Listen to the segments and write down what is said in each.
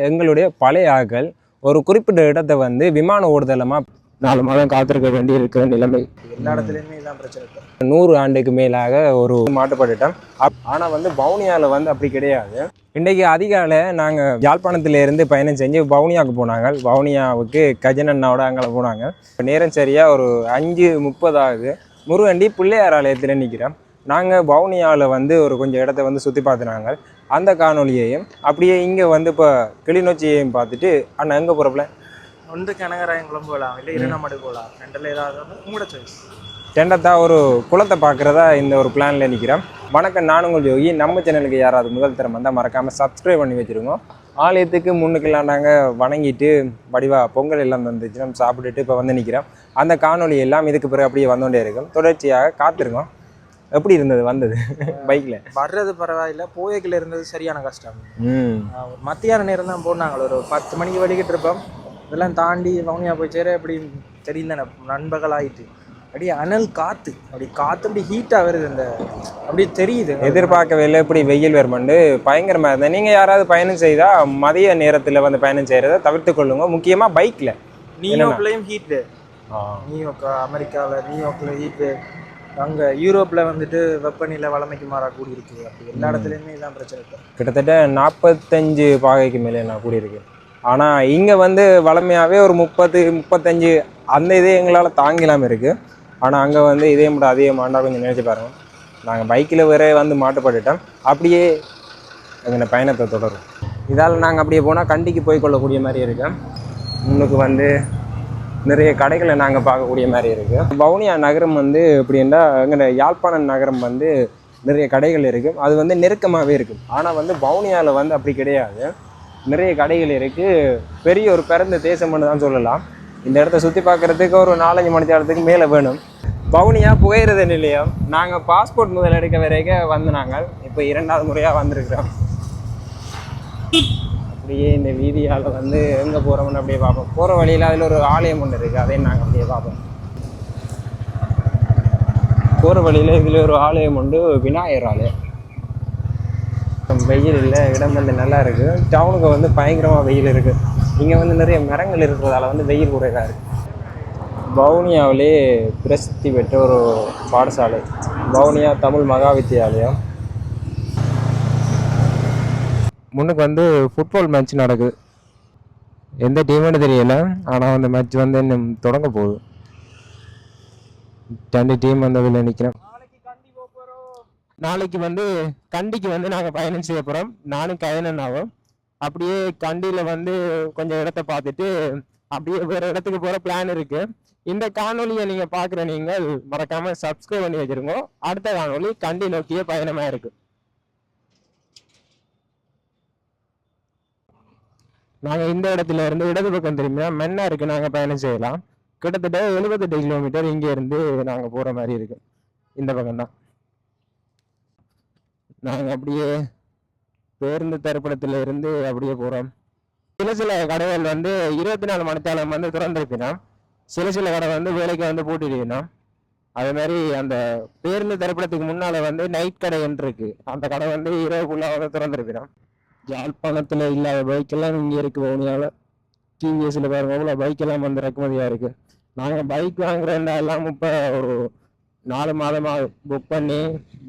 எங்களுடைய பழைய ஆட்கள் ஒரு குறிப்பிட்ட இடத்தை வந்து விமான ஓடுதலமா 4 மாதம் காத்திருக்க வேண்டி இருக்கிற நிலைமை. எல்லா இடத்துலையுமே இதான் பிரச்சனை. 100 ஆண்டுக்கு மேலாக ஒரு மாட்டுப்பட்டுட்டோம். ஆனால் வந்து வவுனியாவில் வந்து அப்படி கிடையாது. இன்றைக்கு அதிகாலை நாங்கள் யாழ்ப்பாணத்திலேருந்து பயணம் செஞ்சு வவுனியாவுக்கு போனாங்க. வவுனியாவுக்கு கஜனண்ணாவோட அங்கே போனாங்க. நேரம் சரியாக ஒரு 5:30 ஆகுது. முருகண்டி பிள்ளையார் ஆலயத்தில் நிற்கிறோம். நாங்கள் வவுனியாவில் வந்து ஒரு கொஞ்சம் இடத்த வந்து சுற்றி பார்த்துனாங்க. அந்த காணொலியையும் அப்படியே இங்கே வந்து இப்போ கிளிநொச்சியையும் பார்த்துட்டு அண்ணா எங்கே போகிறப்பல ஒன்று கனகராயங்குளம் போகலாம், இல்லை இருநமடு போகலாம். ரெண்டில் ஏதாவது உங்களோட சாய்ஸ். ரெண்டத்தா ஒரு குளத்தை பார்க்குறதா இந்த ஒரு பிளானில் நிற்கிறோம். வணக்கம், நான் உங்கள் யோகி. நம்ம சேனலுக்கு யாராவது முதல் தரம் வந்தால் மறக்காமல் சப்ஸ்கிரைப் பண்ணி வச்சுருங்க. ஆலயத்துக்கு முன்னுக்கெல்லாம் நாங்கள் வணங்கிட்டு வடிவாக பொங்கல் எல்லாம் வந்துச்சு நம்ம சாப்பிட்டுட்டு இப்போ வந்து நிற்கிறோம். அந்த காணொலி எல்லாம் இதுக்கு பிறகு அப்படியே வந்துகிட்டே இருக்கும். தொடர்ச்சியாக காத்திருக்கோம். எப்படி இருந்தது வந்தது பைக்கில் வர்றது பரவாயில்ல, போயக்கில் இருந்தது சரியான கஷ்டம். மத்தியான நேரம் தான் போனாங்களோ, ஒரு 10 மணிக்கு வலிக்கிட்டு இருப்போம். இதெல்லாம் தாண்டி வவுனியா போய் சேர எப்படி தெரியல, நண்பர்கள் ஆகிட்டு அப்படியே அனல் காற்று அப்படி ஹீட்டாக வருது. இந்த அப்படி தெரியுது, எதிர்பார்க்கவே இல்லை இப்படி வெயில் வருமாண்டு பயங்கரமாக இருந்தேன். நீங்கள் யாராவது பயணம் செய்தால் மதிய நேரத்தில் வந்து பயணம் செய்கிறத தவிர்த்து கொள்ளுங்க. முக்கியமாக பைக்கில் நியூயார்க்லேயும் ஹீட்டு, நியூயார்க் அமெரிக்காவில் நியூயார்க்கில் ஹீட்டு, அங்கே யூரோப்பில் வந்துட்டு வெப்பநிலை வளமைக்கு மாறா கூடி இருக்குது. அப்படி எல்லா இடத்துலையுமே இதான் பிரச்சனை. கிட்டத்தட்ட 45 பாகைக்கு மேலே நான் கூடியிருக்கு. ஆனால் இங்கே வந்து வளமையாகவே ஒரு 30-35 அந்த இதே எங்களால் தாங்கிலாமல் இருக்குது. ஆனால் அங்கே வந்து இதே மட்டும் அதிகமாண்டா கொஞ்சம் நினச்சி பாருங்கள். நாங்கள் பைக்கில் வேற வந்து மாட்டுப்பட்டுட்டோம். அப்படியே எங்கள் பயணத்தை தொடரும். இதால் நாங்கள் அப்படியே போனால் கண்டிக்கு போய் கொள்ளக்கூடிய மாதிரி இருக்கோம். முன்னுக்கு வந்து நிறைய கடைகளை நாங்கள் பார்க்கக்கூடிய மாதிரி இருக்குது. வவுனியா நகரம் வந்து எப்படின்னா எங்கள் யாழ்ப்பாணம் நகரம் வந்து நிறைய கடைகள் இருக்குது. அது வந்து நெருக்கமாகவே இருக்குது. ஆனால் வந்து வவுனியாவில் வந்து அப்படி கிடையாது. நிறைய கடைகள் இருக்குது. பெரிய ஒரு பிறந்த தேசம்னு தான் சொல்லலாம். இந்த இடத்த சுற்றி பார்க்குறதுக்கு ஒரு 4-5 மணி நேரத்துக்கு மேலே வேணும். வவுனியா புகையிரத நிலையம் நாங்கள் பாஸ்போர்ட் முதல் எடுக்க வரைக்கும் வந்து நாங்கள் இப்போ 2வது முறையாக வந்திருக்கிறோம். அப்படியே இந்த வீதியால் வந்து எங்கே போகிறோம்னு அப்படியே பார்ப்போம். போகிற வழியில் அதில் ஒரு ஆலயம் ஒன்று இருக்குது, அதையும் நாங்கள் அப்படியே பார்ப்போம். போகிற வழியில் இதில் ஒரு ஆலயம் உண்டு, விநாயகர் ஆலயம். வெயில் இல்லை, இடம் வந்து நல்லா இருக்குது. டவுனுக்கு வந்து பயங்கரமாக வெயில் இருக்குது. இங்கே வந்து நிறைய மரங்கள் இருக்கிறதால வந்து வெயில் குறைவாக இருக்குது. வவுனியாவிலே பிரசித்தி பெற்ற ஒரு பாடசாலை வவுனியா தமிழ் மகா வித்தியாலயம். முன்னுக்கு வந்து ஃபுட்பால் மேட்ச் நடக்குது. எந்த டீம்னு தெரியல, ஆனால் அந்த மேட்ச் வந்து இன்னும் தொடங்க போகுது. 2 டீம் வந்து அதில் நிற்கிறேன். நாளைக்கு வந்து கண்டிக்கு வந்து நாங்கள் பயணம் செய்ய போகிறோம். நானும் கயனன்னாவும் அப்படியே கண்டியில் வந்து கொஞ்சம் இடத்த பார்த்துட்டு அப்படியே வேறு இடத்துக்கு போகிற பிளான் இருக்குது. இந்த காணொலியை நீங்கள் பார்க்குற நீங்கள் மறக்காமல் சப்ஸ்கிரைப் பண்ணி வச்சுருங்க. அடுத்த காணொலி கண்டி நோக்கிய பயணமாக இருக்குது. நாங்கள் இந்த இடத்துல இருந்து இடது பக்கம் திரும்பினா மென்னாருக்கு நாங்கள் பயணம் செய்யலாம். கிட்டத்தட்ட 78 கிலோமீட்டர் இங்கே இருந்து நாங்கள் போகிற மாதிரி இருக்கு. இந்த பக்கம்தான் நாங்கள் அப்படியே பேருந்து திரைப்படத்தில் இருந்து அப்படியே போகிறோம். சில கடைகள் வந்து 24 மணி நேரம் வந்து திறந்திருக்கணும். சில கடை வந்து வேலைக்கு வந்து போட்டிருக்கணும். அதே மாதிரி அந்த பேருந்து திரைப்படத்துக்கு முன்னால் வந்து நைட் கடை என்று இருக்கு. அந்த கடை வந்து இரவுக்குள்ளாக வந்து திறந்திருக்கணும். யாழ்ப்பாணத்தில் இல்லாத பைக்கெல்லாம் இங்கே இருக்குது. வவுனியாவில் டிவிஎஸ்ல பாருங்க, அவ்வளோ பைக்கெல்லாம் வந்து இறக்குமதியாக இருக்குது. நாங்கள் பைக் வாங்குறேன்டா எல்லாம் இப்போ ஒரு 4 மாதமாக புக் பண்ணி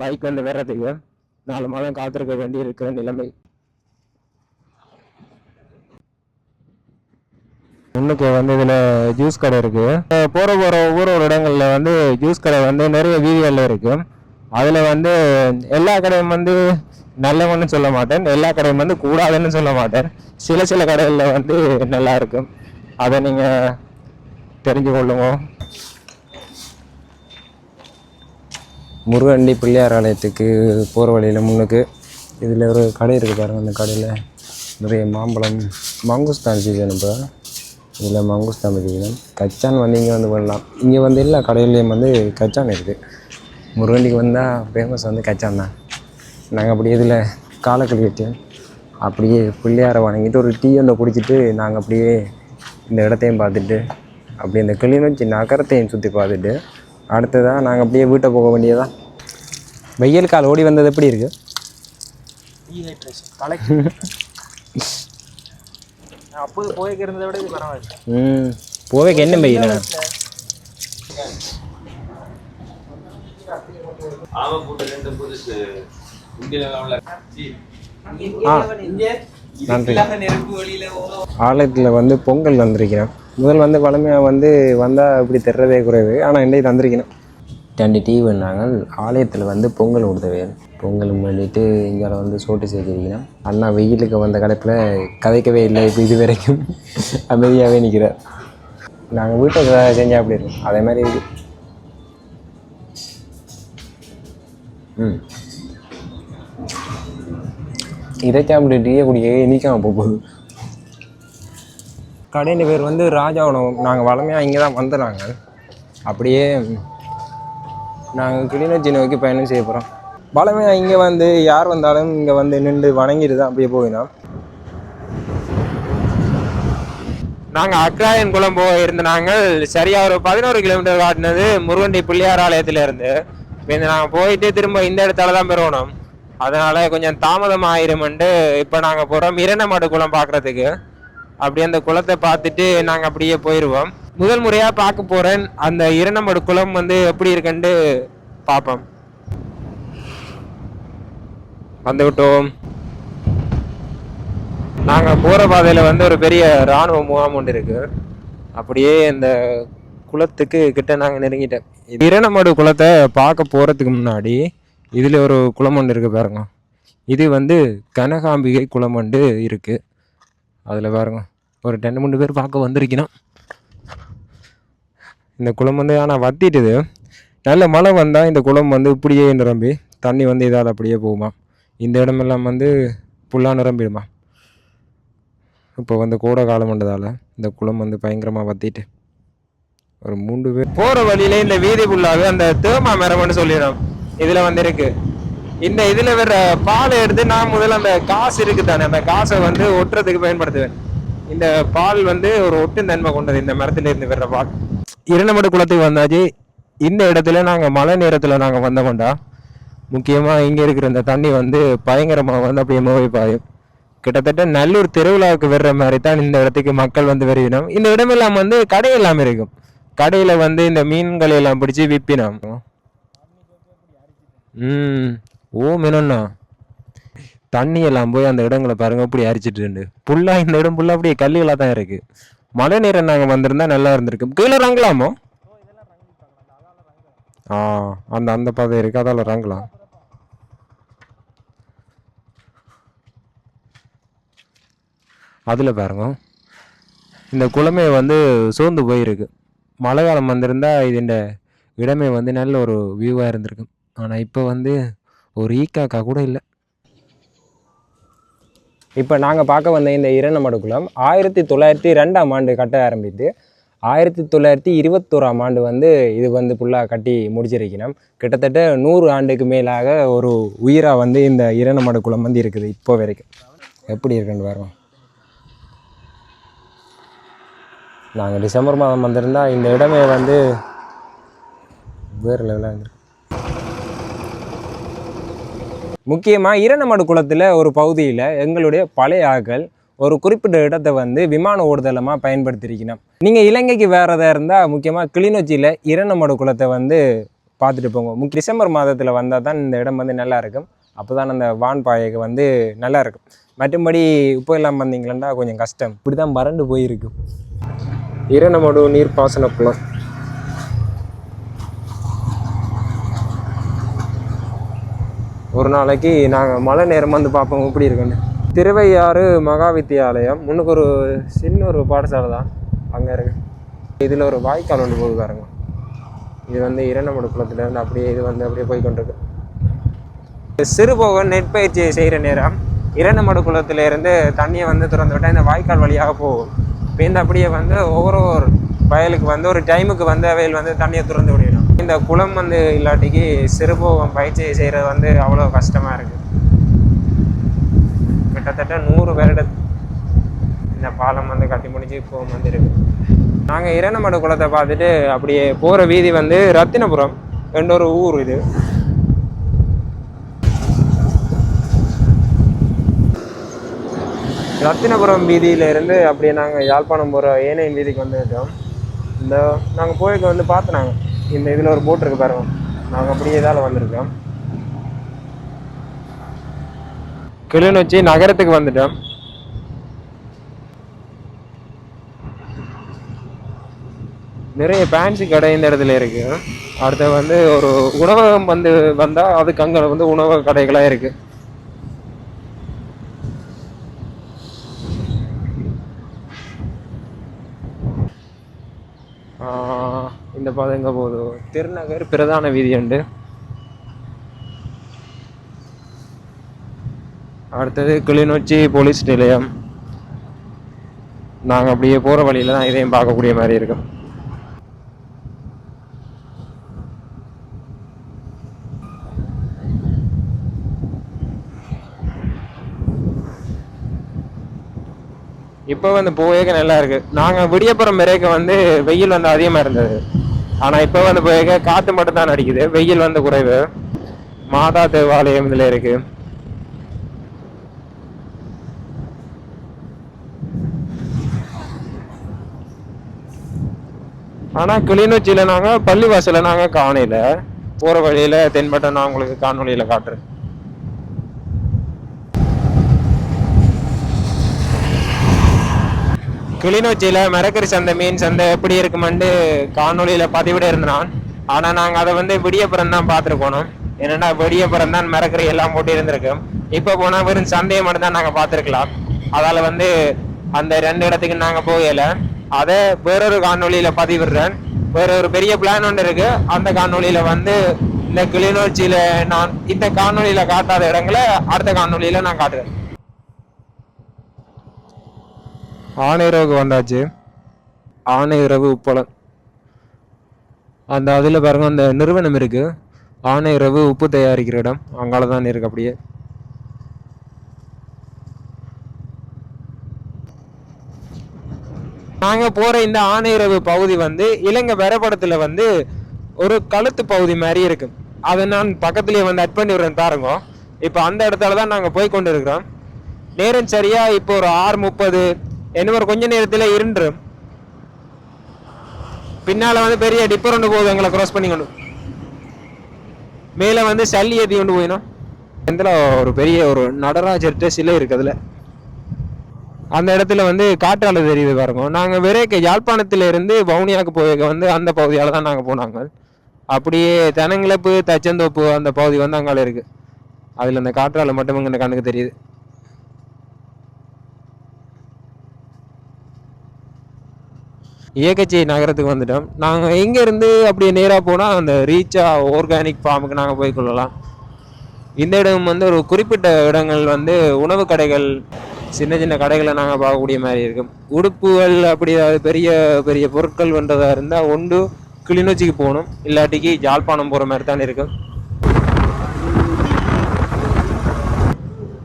பைக் வந்து வர்றதுக்கு 4 மாதம் காத்திருக்க வேண்டி இருக்கிற நிலைமை. முன்னுக்கு வந்து இதில் ஜூஸ் கடை இருக்குது. போகிற ஒவ்வொரு இடங்களில் வந்து ஜூஸ் கடை வந்து நிறைய வீதிகளில் இருக்குது. அதில் வந்து எல்லா கடையும் வந்து நல்லவன்னு சொல்ல மாட்டேன், எல்லா கடையும் வந்து கூடாதுன்னு சொல்ல மாட்டேன். சில கடைகளில் வந்து நல்லா இருக்கும். அதை நீங்கள் தெரிஞ்சு கொள்ளுங்க. முருகண்டி பிள்ளையார் ஆலயத்துக்கு போகிற வழியில் முன்னுக்கு இதில் ஒரு கடை இருக்குது பாருங்கள். அந்த கடையில் நிறைய மாம்பழம், மங்குஸ்தான் சீசன். இப்போ இதில் மங்குஸ்தான் சீசன். கச்சான் வந்து இங்கே வந்து பண்ணலாம். இங்கே வந்து எல்லா கடையிலையும் வந்து கச்சான் இருக்குது. முருகண்டிக்கு வந்தால் ஃபேமஸ் வந்து கச்சான் தான். நாங்கள் அப்படியே இதில் காலை கழுவிட்டு அப்படியே பிள்ளையாரை வணங்கிட்டு ஒரு டீ வந்து குடிச்சிட்டு நாங்கள் அப்படியே இந்த இடத்தையும் பார்த்துட்டு அப்படியே இந்த கிளிநொச்சி நகரத்தையும் சுற்றி பார்த்துட்டு அடுத்ததான் நாங்கள் அப்படியே வீட்டை போக வேண்டியதான். வெயில் கால் ஓடி வந்தது எப்படி இருக்குது? அப்போது போய்க்கு இருந்ததை விட இது பரவாயில்ல. போவேக்கு என்ன பையனா நன்றி. ஆலயத்தில் வந்து பொங்கல் தந்திருக்கிறேன். முதல் வந்து வளமையாக வந்து வந்தால் இப்படி தர்றதே குறைவு, ஆனால் இன்றைக்கு தந்திருக்கணும். 2 டீ வேணாங்க. ஆலயத்தில் வந்து பொங்கல் கொடுத்தவே பொங்கல் பண்ணிட்டு இங்கே வந்து சோட்டு சேர்த்திருக்கணும். அண்ணா வெயிலுக்கு வந்த கடைப்பில் கதைக்கவே இல்லை. இப்போ இது வரைக்கும் அமைதியாகவே நிற்கிறார். நாங்கள் வீட்டில் செஞ்சால் அப்படி இருக்கும், அதே மாதிரி இது. இதை சாப்பிட்டு டீயை குடிக்க இனிக்காம போகுது. கடையின் பேர் வந்து ராஜா உணவு. நாங்கள் வளமையாக இங்கே தான் வந்துடுறாங்க. அப்படியே நாங்கள் கிளிநொச்சி நோக்கி பயணம் செய்ய போகிறோம். வளமையாக இங்கே வந்து யார் வந்தாலும் இங்கே வந்து நின்று வணங்கிட்டு தான் அப்படியே போயிடும். நாங்கள் அக்ராயன் குளம் இருந்த நாங்கள் சரியாக ஒரு 11 கிலோமீட்டர் காட்டினது முருகண்டி பிள்ளையார் ஆலயத்தில் இருந்து. இப்போ நாங்கள் போயிட்டு திரும்ப இந்த இடத்தால தான் பெறணும். அதனால கொஞ்சம் தாமதம் ஆயிருமெண்டு இப்போ நாங்கள் போகிறோம் இரண்டமாடு குளம் பார்க்குறதுக்கு. அப்படியே அந்த குளத்தை பார்த்துட்டு நாங்கள் அப்படியே போயிடுவோம். முதல் முறையாக பார்க்க போகிறேன். அந்த இரண்டமாடு குளம் வந்து எப்படி இருக்குன்ட்டு பார்ப்போம். வந்து விட்டோம். நாங்கள் போகிற பாதையில் வந்து ஒரு பெரிய இராணுவ முகாம் ஒன்று இருக்குது. அப்படியே இந்த குளத்துக்கு கிட்ட நாங்கள் நெருங்கிட்டோம். இரண்டமாடு குளத்தை பார்க்க போகிறதுக்கு முன்னாடி இதில் ஒரு குளம் ஒன்று இருக்குது பாருங்க. இது வந்து கனகாம்பிகை குளம் ஒன்று இருக்குது. அதில் பாருங்க ஒரு 2-3 பேர் பார்க்க வந்திருக்கணும். இந்த குளம் வந்து ஆனால் வத்திட்டுது. நல்ல மழை வந்தால் இந்த குளம் வந்து இப்படியே நிரம்பி தண்ணி வந்து இதால் அப்படியே போகுமா. இந்த இடமெல்லாம் வந்து ஃபுல்லாக நிரம்பிடுமா. இப்போ வந்து கோடை காலம் வந்ததால் இந்த குளம் வந்து பயங்கரமாக வத்திட்டு ஒரு 3 பேர் போகிற வழியிலே இந்த வீதி ஃபுல்லாகவே அந்த தேமா மரம்னு சொல்லிடும். இதில் வந்து இருக்கு. இந்த இதில் வர்ற பால் எடுத்து நான் முதல்ல அந்த காசு இருக்குது தானே, அந்த காசை வந்து ஒட்டுறதுக்கு பயன்படுத்துவேன். இந்த பால் வந்து ஒரு ஒட்டும் தன்மை கொண்டது இந்த மரத்துலேருந்து வர்ற பால். இரண்டமடு குளத்துக்கு வந்தாச்சு. இந்த இடத்துல நாங்கள் மழை நேரத்தில் நாங்கள் வந்தோம்டா. முக்கியமாக இங்கே இருக்கிற இந்த தண்ணி வந்து பயங்கரமாக வந்து அப்படியே மோவை பாயும். கிட்டத்தட்ட நல்லூர் திருவிழாவுக்கு வர்ற மாதிரி தான் இந்த இடத்துக்கு மக்கள் வந்து வருவினோம். இந்த இடமெல்லாம் வந்து கடை எல்லாம் இருக்கும். கடையில் வந்து இந்த மீன்களை எல்லாம் பிடிச்சி விற்பினோம். மீனண்ணா தண்ணி எல்லாம் போய் அந்த இடங்களை பாருங்க அப்படி அரிச்சிட்டு புல்லா. இந்த இடம் புல்லா அப்படியே கல்லுகளாக தான் இருக்கு. மழை நேரம் நாங்கள் வந்திருந்தா நல்லா இருந்திருக்கு. கீழே ரங்கலாமோ? அந்த அந்த பாதை இருக்கு, அதால ரங்கலாம். அதில் பாருங்க இந்த குளமே வந்து சோர்ந்து போயிருக்கு. மழை காலம் வந்திருந்தா இதுண்ட இடமே வந்து நல்ல ஒரு வியூவாக இருந்திருக்கு. ஆனால் இப்போ வந்து ஒரு ஈக்காக்கா கூட இல்லை. இப்போ நாங்கள் பார்க்க வந்த இந்த இரண்டமடு குளம் 1902ஆம் ஆண்டு கட்ட ஆரம்பித்து 1921ஆம் ஆண்டு வந்து இது வந்து ஃபுல்லாக கட்டி முடிச்சிருக்கணும். கிட்டத்தட்ட 100 ஆண்டுக்கு மேலாக ஒரு உயிராக வந்து இந்த இரண்டமடு குளம் வந்து இருக்குது இப்போ வரைக்கும். எப்படி இருக்குன்னு பாருங்க. நாங்கள் டிசம்பர் மாதம் வந்திருந்தால் இந்த இடமே வந்து வேறு லெவலாக இருந்திருக்கு. முக்கியமாக இரண்டமடு குளத்தில் ஒரு பகுதியில் எங்களுடைய பழைய ஆட்கள் ஒரு குறிப்பிட்ட இடத்தை வந்து விமான ஓடுதலமாக பயன்படுத்தியிருக்கணும். நீங்கள் இலங்கைக்கு வேறதாக இருந்தால் முக்கியமாக கிளிநொச்சியில் இரண்டமடு குளத்தை வந்து பார்த்துட்டு போங்க. டிசம்பர் மாதத்தில் வந்தால் தான் இந்த இடம் வந்து நல்லா இருக்கும். அப்போ தான் அந்த வான் பாயைக்கு வந்து நல்லா இருக்கும். மற்றபடி இப்போ எல்லாம் வந்தீங்களா கொஞ்சம் கஷ்டம். இப்படி தான் வறண்டு போயிருக்கு. இரண்டமடு நீர்ப்பாசன குளம் ஒரு நாளைக்கு நாங்கள் மழை நேரம் வந்து பார்ப்போம் எப்படி இருக்குன்னு. திருவையாறு மகா வித்தியாலயம் முன்னுக்கு ஒரு சின்ன ஒரு பாடசாலை தான் அங்கே இருக்கு. இதில் ஒரு வாய்க்கால் ஒன்று போய் பாருங்க. இது வந்து இரண்டமடு குளத்துலேருந்து அப்படியே இது வந்து அப்படியே போய்கொண்டிருக்கு. சிறுபோக நெற்பயிற்சி செய்கிற நேரம் இரண்டமடு குளத்திலேருந்து தண்ணியை வந்து திறந்து விட்டால் இந்த வாய்க்கால் வழியாக போகும். இப்போ இந்த அப்படியே வந்து ஒவ்வொரு வயலுக்கு வந்து ஒரு டைமுக்கு வந்து வயல் வந்து தண்ணியை திறந்து விடணும். இந்த குளம் வந்து இல்லாட்டிக்கு சிறுபோகம் பயிற்சி செய்கிறது வந்து அவ்வளோ கஷ்டமாக இருக்குது. கிட்டத்தட்ட 100 வருடம் இந்த பாலம் வந்து கட்டி முடிச்சு இப்போ வந்து இருக்கு. நாங்கள் இரண்டமடு குளத்தை பார்த்துட்டு அப்படியே போகிற வீதி வந்து ரத்தினபுரம் என்ற ஒரு ஊர். இது ரத்தினபுரம் வீதியிலேருந்து அப்படியே நாங்கள் யாழ்ப்பாணம் போகிற ஏனையின் வீதிக்கு வந்துட்டோம். இந்த நாங்கள் போய்க்கு வந்து பார்த்து நாங்கள் இந்த இதில் ஒரு போட் இருக்குது பாருங்க, நாங்கள் அப்படியே இதால் வந்திருக்கோம். கிளிநொச்சி நகரத்துக்கு வந்துட்டோம். நிறைய ஃபேன்சி கடை இந்த இடத்துல இருக்கு. அடுத்து வந்து ஒரு உணவகம் வந்து வந்தால் அதுக்கு அங்கே வந்து உணவக கடைகளாக இருக்கு. இந்த பாதை எங்கே போகுது? திருநகர் பிரதான வீதி உண்டு. அடுத்தது கிளிநொச்சி போலீஸ் நிலையம். நாங்கள் அப்படியே போகிற வழியில தான் இதையும் பார்க்கக்கூடிய மாதிரி இருக்கும். இப்போ வந்து போயேக்க நல்லா இருக்கு. நாங்கள் விடியப்புறம் வரைக்க வந்து வெயில் வந்து அதிகமாக இருந்தது. ஆனால் இப்போ வந்து போயேக்க காற்று மட்டும் தான் அடிக்குது, வெயில் வந்து குறைவு. மாதா தேவாலயம் இதில் இருக்கு. ஆனால் கிளிநொச்சியில் நாங்கள் பள்ளிவாசலில் நாங்கள் காணையில் போகிற வழியில் தென்பட்ட நான் உங்களுக்கு காணொலியில் காட்டுறேன். கிளிநொச்சியில் மரக்கறி சந்தை, மீன் சந்தை எப்படி இருக்குமெண்டு காணொலியில் பதிவிட இருந்தான். ஆனால் நாங்கள் அதை வந்து விடியப்புறம் தான் பார்த்துருக்கோம். என்னென்னா விடியப்புறம் தான் மரக்கறி எல்லாம் போட்டு இருந்திருக்கோம். இப்போ போனால் வெறும் சந்தையை மட்டும் தான் நாங்கள் பார்த்துருக்கலாம். அதால் வந்து அந்த 2 இடத்துக்கு நாங்கள் போகலை. அதை வேறொரு காணொலியில் பதிவிடுறேன். வேற ஒரு பெரிய பிளான் ஒன்று இருக்கு. அந்த காணொலியில் வந்து இந்த கிளிநொச்சியில் நான் இந்த காணொலியில் காட்டாத இடங்களை அடுத்த காணொலியில் நான் காட்டுறேன். ஆனையிறவுக்கு வந்தாச்சு. ஆனையிறவு உப்பளம், அந்த அதில் பாருங்க அந்த நிறுவனம் இருக்கு. ஆனையிறவு உப்பு தயாரிக்கிற இடம் அங்கால தான் இருக்கு. அப்படியே நாங்கள் போகிற இந்த ஆனையிறவு பகுதி வந்து இலங்கை வரைபடத்தில் வந்து ஒரு கழுத்து பகுதி மாதிரி இருக்கு. அதை நான் பக்கத்துலேயே வந்து அட் பண்ணி விடுறேன் பாருங்க. இப்போ அந்த இடத்துல தான் நாங்கள் போய் கொண்டு இருக்கிறோம். நேரம் சரியா இப்போ ஒரு 6:30. என்ன ஒரு கொஞ்ச நேரத்தில் இருண்டு. பின்னால வந்து பெரிய டிப்பர் ஒன்று போகுது, எங்களை கிராஸ் பண்ணிக்கணும். மேலே வந்து சல்லி ஏற்றி கொண்டு போயிடும். இதில் ஒரு பெரிய ஒரு நடராஜர்கிட்ட சிலை இருக்கு. அதில் அந்த இடத்துல வந்து காற்றாலை தெரியுது பாருங்க. நாங்கள் விரைக்க யாழ்ப்பாணத்திலிருந்து வவுனியாவுக்கு போய் வந்து அந்த பகுதியால் தான் நாங்கள் போனாங்க. அப்படியே தெனங்கிழப்பு தச்சந்தோப்பு அந்த பகுதி வந்து அங்கால இருக்கு. அதில் அந்த காற்றாலை மட்டும் எங்கள் கண்ணுக்கு தெரியுது. இயக்கச்சி நகரத்துக்கு வந்துட்டோம். நாங்கள் இங்கேருந்து அப்படியே நேராக போனால் அந்த ரீச்சா ஆர்கானிக் ஃபார்முக்கு நாங்கள் போய் கொள்ளலாம். இந்த இடம் வந்து ஒரு குறிப்பிட்ட இடங்கள் வந்து உணவு கடைகள், சின்ன சின்ன கடைகளை நாங்கள் பார்க்கக்கூடிய மாதிரி இருக்கும். உடுப்புகள் அப்படி பெரிய பெரிய பொருட்கள் பண்ணுறதா இருந்தால் ஒன்று கிளிநொச்சிக்கு போகணும், இல்லாட்டிக்கு யாழ்ப்பாணம் போகிற மாதிரி தான் இருக்கும்.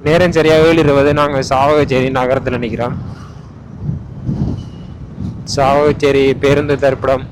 நேரம் சரியாக 7:20. நாங்கள் சாவகச்சேரி நகரத்தில் நிற்கிறோம். சாவகச்சேரி பேருந்து தரிப்பிடம்.